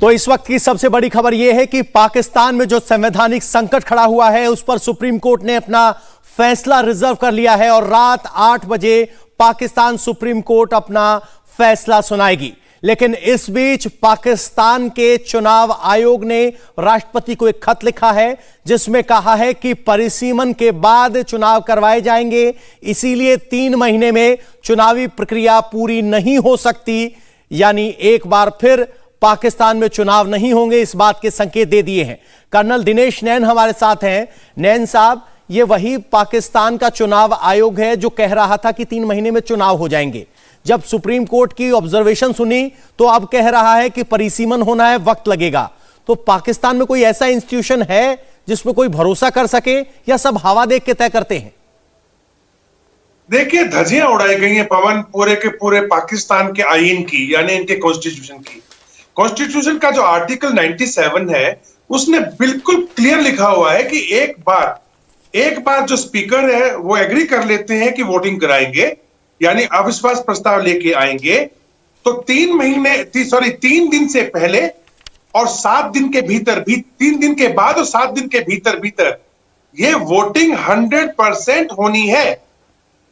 तो इस वक्त की सबसे बड़ी खबर यह है कि पाकिस्तान में जो संवैधानिक संकट खड़ा हुआ है उस पर सुप्रीम कोर्ट ने अपना फैसला रिजर्व कर लिया है और रात 8 बजे पाकिस्तान सुप्रीम कोर्ट अपना फैसला सुनाएगी। लेकिन इस बीच पाकिस्तान के चुनाव आयोग ने राष्ट्रपति को एक खत लिखा है जिसमें कहा है कि परिसीमन के बाद चुनाव करवाए जाएंगे, इसीलिए 3 महीने में चुनावी प्रक्रिया पूरी नहीं हो सकती। यानी एक बार फिर पाकिस्तान में चुनाव नहीं होंगे, इस बात के संकेत दे दिए हैं। कर्नल दिनेश नैन हमारे साथ हैं। नैन साहब, ये वही पाकिस्तान का चुनाव आयोग है जो कह रहा था कि 3 महीने में चुनाव हो जाएंगे। जब सुप्रीम कोर्ट की ऑब्जर्वेशन सुनी तो अब कह रहा है कि परिसीमन होना है, वक्त लगेगा। तो पाकिस्तान में कोई ऐसा इंस्टीट्यूशन है जिसमें कोई भरोसा कर सके या सब हवा देख के तय करते हैं? देखिए, धज्जियां उड़ाई गई हैं पवन पूरे के पूरे पाकिस्तान के आईन की, यानी इनके कॉन्स्टिट्यूशन की। कॉन्स्टिट्यूशन का जो आर्टिकल 97 है उसने बिल्कुल क्लियर लिखा हुआ है कि एक बार जो स्पीकर है वो एग्री कर लेते हैं कि वोटिंग कराएंगे, यानी अविश्वास प्रस्ताव लेके आएंगे, तो 3 दिन से पहले और 7 दिन के भीतर भी, 3 दिन के बाद और 7 दिन के भीतर ये वोटिंग 100% होनी है।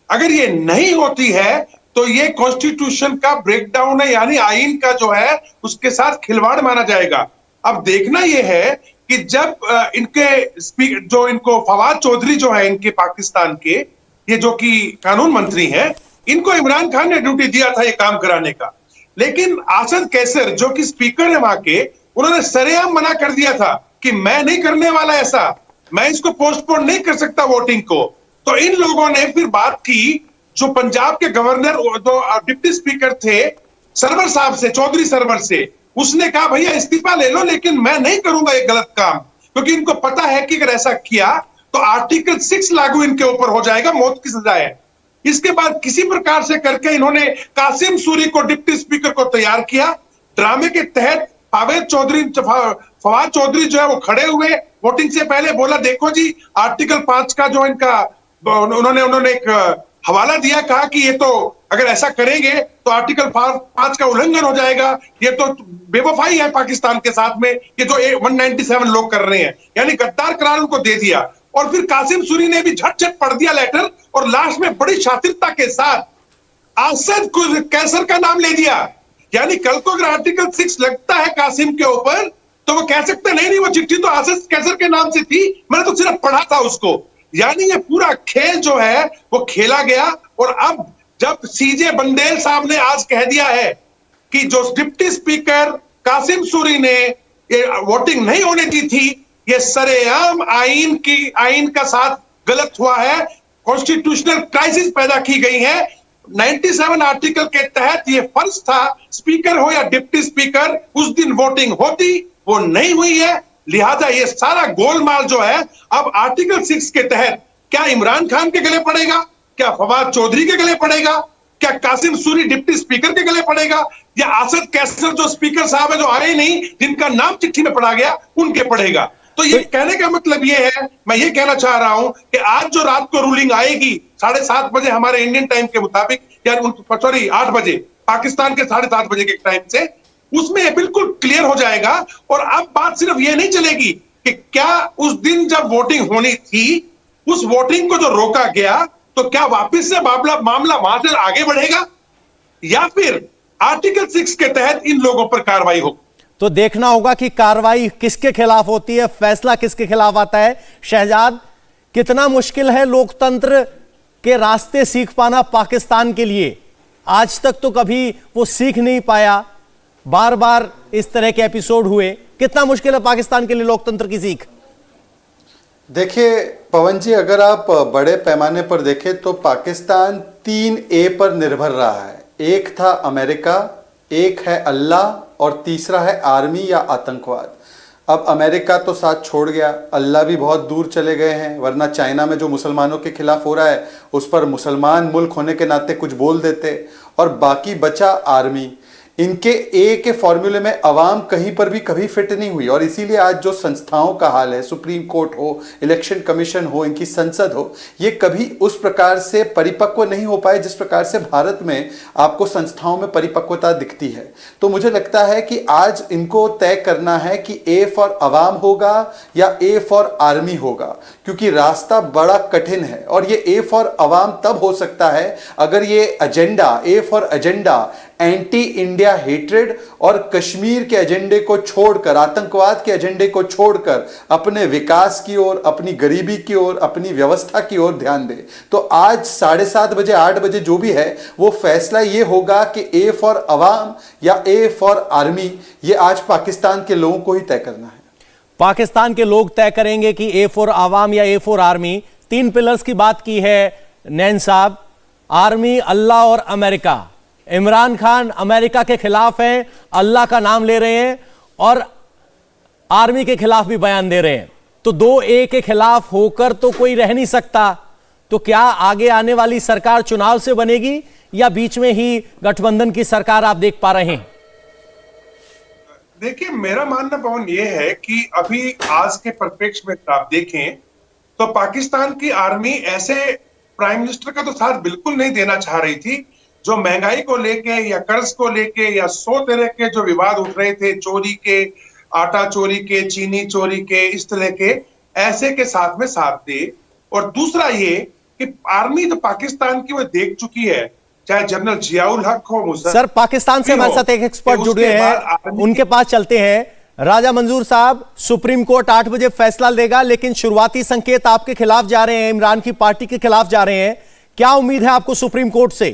अगर ये नहीं होती है तो ये कॉन्स्टिट्यूशन का ब्रेकडाउन है, यानी आईन का जो है उसके साथ खिलवाड़ माना जाएगा। अब देखना यह है कि जब इनको फवाद चौधरी जो है इनके पाकिस्तान के, ये जो कि कानून मंत्री हैं, इनको इमरान खान ने ड्यूटी दिया था ये काम कराने का, लेकिन आसद कैसर जो कि स्पीकर है वहां के, उन्होंने सरेआम मना कर दिया था कि मैं नहीं करने वाला ऐसा, मैं इसको पोस्टपोन नहीं कर सकता वोटिंग को। तो इन लोगों ने फिर बात की, जो पंजाब के गवर्नर जो डिप्टी स्पीकर थे सरवर साहब से, चौधरी सरवर से, उसने कहा भैया इस्तीफा ले लो, लेकिन मैं नहीं करूंगा ये गलत काम, क्योंकि इनको पता है कि अगर ऐसा किया तो आर्टिकल 6 लागू इनके ऊपर हो जाएगा, मौत की सजा है। इसके बाद किसी प्रकार से करके इन्होंने कासिम सूरी को डिप्टी स्पीकर को तैयार किया। ड्रामे के तहत फवाद चौधरी जो है वो खड़े हुए वोटिंग से पहले, बोला देखो जी आर्टिकल 5 का जो इनका उन्होंने एक हवाला दिया, कहा कि ये तो अगर ऐसा करेंगे तो आर्टिकल 5 का उल्लंघन हो जाएगा, ये तो बेवफाई है पाकिस्तान के साथ में, ये जो 197 लोग कर रहे हैं, यानी गद्दार करार उनको दे दिया। और फिर कासिम सूरी ने भी झट पढ़ दिया लेटर और लास्ट में बड़ी शातिरता के साथ आसद कैसर का नाम ले दिया। यानी कल को अगर आर्टिकल 6 लगता है कासिम के ऊपर तो वो कह सकते नहीं वो चिट्ठी तो आसद कैसर के नाम से थी, मैंने तो सिर्फ पढ़ा था उसको। यानी ये पूरा खेल जो है वो खेला गया। और अब जब सीजे बंदेल साहब ने आज कह दिया है कि जो डिप्टी स्पीकर कासिम सूरी ने ये वोटिंग नहीं होने दी थी, ये सरेआम आईन का साथ गलत हुआ है, कॉन्स्टिट्यूशनल क्राइसिस पैदा की गई है। 97 आर्टिकल के तहत ये फर्ज था, स्पीकर हो या डिप्टी स्पीकर, उस दिन वोटिंग होती, वो नहीं हुई है। लिहाजा ये सारा गोलमाल जो है अब आर्टिकल 6 के तहत क्या इमरान खान के गले पड़ेगा, क्या फवाद चौधरी के गले पड़ेगा, क्या कासिम सूरी डिप्टी स्पीकर के गले पड़ेगा, या आसद कैसर जो स्पीकर साहब है जो आए नहीं, जिनका नाम चिट्ठी में पढ़ा गया, उनके पड़ेगा। तो ये कहने का मतलब ये है, मैं ये कहना चाह रहा हूं कि आज जो रात को रूलिंग आएगी 7:30 बजे हमारे इंडियन टाइम के मुताबिक, या 8 बजे पाकिस्तान के 7:30 बजे के टाइम से, उसमें बिल्कुल क्लियर हो जाएगा। और अब बात सिर्फ ये नहीं चलेगी कि क्या उस दिन जब वोटिंग होनी थी उस वोटिंग को जो रोका गया तो क्या वापस से मामला वहां से आगे बढ़ेगा, या फिर आर्टिकल 6 के तहत इन लोगों पर कार्रवाई हो। तो देखना होगा कि कार्रवाई किसके खिलाफ होती है, फैसला किसके खिलाफ आता है। शहजाद, कितना मुश्किल है लोकतंत्र के रास्ते सीख पाना पाकिस्तान के लिए? आज तक तो कभी वो सीख नहीं पाया, बार बार इस तरह के एपिसोड हुए। कितना मुश्किल है पाकिस्तान के लिए लोकतंत्र की सीख? देखिए पवन जी, अगर आप बड़े पैमाने पर देखें तो पाकिस्तान 3A पर निर्भर रहा है। एक था अमेरिका, एक है अल्लाह और तीसरा है आर्मी या आतंकवाद। अब अमेरिका तो साथ छोड़ गया, अल्लाह भी बहुत दूर चले गए हैं, वरना चाइना में जो मुसलमानों के खिलाफ हो रहा है उस पर मुसलमान मुल्क होने के नाते कुछ बोल देते, और बाकी बचा आर्मी। इनके ए के फॉर्मूले में अवाम कहीं पर भी कभी फिट नहीं हुई, और इसीलिए आज जो संस्थाओं का हाल है, सुप्रीम कोर्ट हो, इलेक्शन कमीशन हो, इनकी संसद हो, ये कभी उस प्रकार से परिपक्व नहीं हो पाए जिस प्रकार से भारत में आपको संस्थाओं में परिपक्वता दिखती है। तो मुझे लगता है कि आज इनको तय करना है कि ए फॉर अवाम होगा या ए फॉर आर्मी होगा, क्योंकि रास्ता बड़ा कठिन है। और ये ए फॉर अवाम तब हो सकता है अगर ये agenda, A for agenda, anti India hatred और कश्मीर के एजेंडे को छोड़कर, आतंकवाद के एजेंडे को छोड़कर अपने विकास की ओर, अपनी गरीबी की ओर, अपनी व्यवस्था की ओर ध्यान दे। तो आज 7:30 बजे 8 बजे जो भी है वो फैसला ये होगा कि ए फॉर अवाम या ए फॉर आर्मी, ये आज पाकिस्तान के लोगों को ही तय करना है। पाकिस्तान के लोग तय करेंगे कि ए फॉर अवाम या ए फॉर आर्मी। 3 पिलर्स की बात की है नैन साहब, आर्मी, अल्लाह और अमेरिका। इमरान खान अमेरिका के खिलाफ हैं, अल्लाह का नाम ले रहे हैं और आर्मी के खिलाफ भी बयान दे रहे हैं। तो 2A के खिलाफ होकर तो कोई रह नहीं सकता। तो क्या आगे आने वाली सरकार चुनाव से बनेगी या बीच में ही गठबंधन की सरकार आप देख पा रहे हैं? देखिए, मेरा मानना पवन ये है कि अभी आज के परिप्रेक्ष्य में आप देखें तो पाकिस्तान की आर्मी ऐसे प्राइम मिनिस्टर का तो साथ बिल्कुल नहीं देना चाह रही थी जो महंगाई को लेके या कर्ज को लेके या 100 तरह के जो विवाद उठ रहे थे, चोरी के, आटा चोरी के, चीनी चोरी के, इस तरह के, ऐसे के साथ में साथ दे। और दूसरा ये कि आर्मी तो पाकिस्तान की वो देख चुकी है, चाहे जनरल जियाउल हक हो। सर, पाकिस्तान से हमारे साथ एक एक्सपर्ट जुड़े हैं, उनके पास चलते हैं। राजा मंजूर साहब, सुप्रीम कोर्ट 8 बजे फैसला लेगा, लेकिन शुरुआती संकेत आपके खिलाफ जा रहे हैं, इमरान की पार्टी के खिलाफ जा रहे हैं। क्या उम्मीद है आपको सुप्रीम कोर्ट से?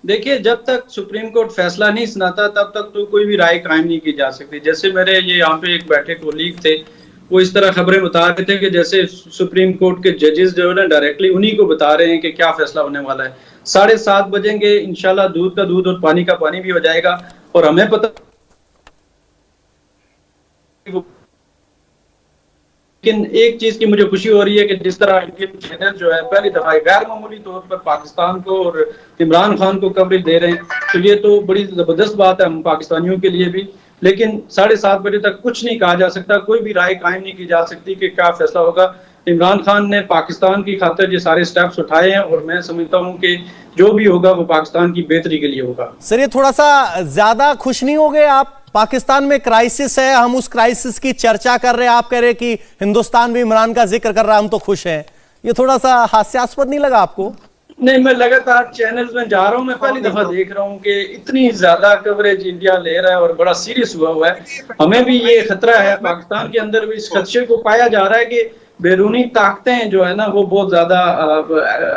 देखिए, जब तक सुप्रीम कोर्ट फैसला नहीं सुनाता तब तक तो कोई भी राय कायम नहीं की जा सकती। जैसे मेरे ये यहाँ पे एक बैठे कोलीग थे, वो इस तरह खबरें बता रहे थे कि जैसे सुप्रीम कोर्ट के जजेस जो है ना डायरेक्टली उन्हीं को बता रहे हैं कि क्या फैसला होने वाला है। 7:30 बजेंगे, इंशाल्लाह दूध का दूध और पानी का पानी भी हो जाएगा। और हमें पता, लेकिन एक चीज की मुझे खुशी हो रही है कि जिस तरह इंडियन चैनल जो है पहली दफा गैर मामूली तौर पर पाकिस्तान को और इमरान खान को कवरेज दे रहे हैं, तो ये तो बड़ी जबरदस्त बात है हम पाकिस्तानियों के लिए भी। लेकिन 7:30 बजे तक कुछ नहीं कहा जा सकता, कोई भी राय कायम नहीं की जा सकती कि क्या फैसला होगा। इमरान खान ने पाकिस्तान की खातिर ये सारे स्टेप्स उठाए हैं और मैं समझता हूं कि जो भी होगा वो पाकिस्तान की बेहतरी के लिए होगा। सर, ये थोड़ा सा ज्यादा खुश नहीं हो गए आप? पाकिस्तान में क्राइसिस है, हम उस क्राइसिस की चर्चा कर रहे हैं, आप कह रहे हैं कि हिंदुस्तान भी इमरान का जिक्र कर रहा है, हम तो खुश हैं। ये थोड़ा सा हास्यास्पद नहीं लगा आपको? नहीं, मैं लगातार चैनल्स में जा रहा हूँ, मैं पहली दफा देख रहा हूँ कि इतनी ज्यादा कवरेज इंडिया ले रहा है और बड़ा सीरियस हुआ है। हमें भी ये खतरा है, पाकिस्तान के अंदर भी इस खदशे को पाया जा रहा है कि बैरूनी ताकतें जो है ना वो बहुत ज्यादा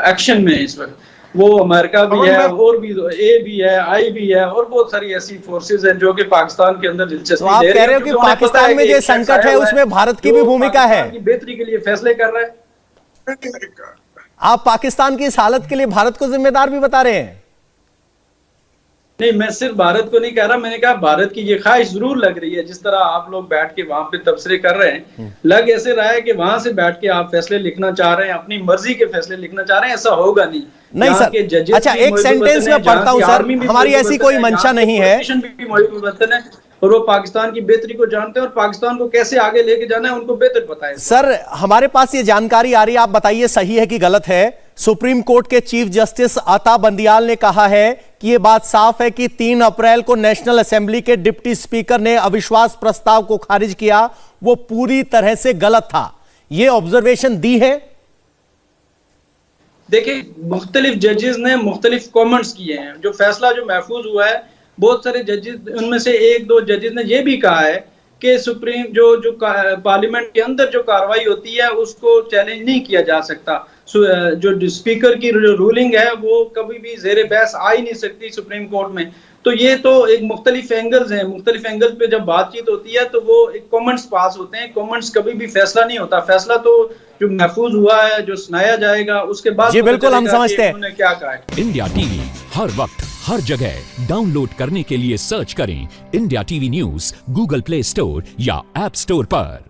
एक्शन में है इस वक्त। वो अमेरिका भी है और भी ए भी है, आई भी है और बहुत सारी ऐसी फोर्सेस हैं जो कि पाकिस्तान के अंदर दिलचस्पी ले रही है। आप कह रहे हो कि पाकिस्तान में जो संकट है उसमें भारत की भी भूमिका है, बेहतरी के लिए फैसले कर रहा है। आप पाकिस्तान की इस हालत के लिए भारत को जिम्मेदार भी बता रहे हैं? नहीं, मैं सिर्फ भारत को नहीं कह रहा, मैंने कहा भारत की ये ख्वाहिश जरूर लग रही है। जिस तरह आप लोग बैठ के वहां पे तबसरे कर रहे हैं, लग ऐसे रहा है कि वहां से बैठ के आप फैसले लिखना चाह रहे हैं, अपनी मर्जी के फैसले लिखना चाह रहे हैं। ऐसा होगा नहीं सर। अच्छा, एक सेंटेंस में पढ़ता हूं सर, हमारी ऐसी कोई मंशा नहीं है। और वो पाकिस्तान की बेहतरी को जानते हैं और पाकिस्तान को कैसे आगे लेके जाना है उनको बेहतर पता है। सर, हमारे पास ये जानकारी आ रही है, आप बताइए सही है कि गलत है। सुप्रीम कोर्ट के चीफ जस्टिस अता बंदियाल ने कहा है कि यह बात साफ है कि 3 अप्रैल को नेशनल असेंबली के डिप्टी स्पीकर ने अविश्वास प्रस्ताव को खारिज किया, वो पूरी तरह से गलत था। ये ऑब्जर्वेशन दी है। देखिए, मुख्तलिफ जजेस ने मुख्तलिफ कमेंट्स किए हैं। जो फैसला जो महफूज हुआ है, बहुत सारे जजेस, उनमें से 1-2 जजेस ने यह भी कहा है कि सुप्रीम जो पार्लियामेंट के अंदर जो कार्रवाई होती है उसको चैलेंज नहीं किया जा सकता। जो स्पीकर की जो रूलिंग है वो कभी भी ज़ेरे बहस आ ही नहीं सकती सुप्रीम कोर्ट में। तो ये तो एक मुख्तलिफ एंगल्स हैं, मुख्तलिफ एंगल्स पे जब बातचीत होती है तो वो एक कमेंट्स पास होते हैं। कमेंट्स कभी भी फैसला नहीं होता। फैसला तो जो महफूज हुआ है, जो सुनाया जाएगा, उसके बाद जी बिल्कुल हम समझते हैं उन्होंने क्या कहा है। इंडिया टीवी हर वक्त हर जगह डाउनलोड करने के लिए सर्च करें India TV news Google play store या ऐप स्टोर पर।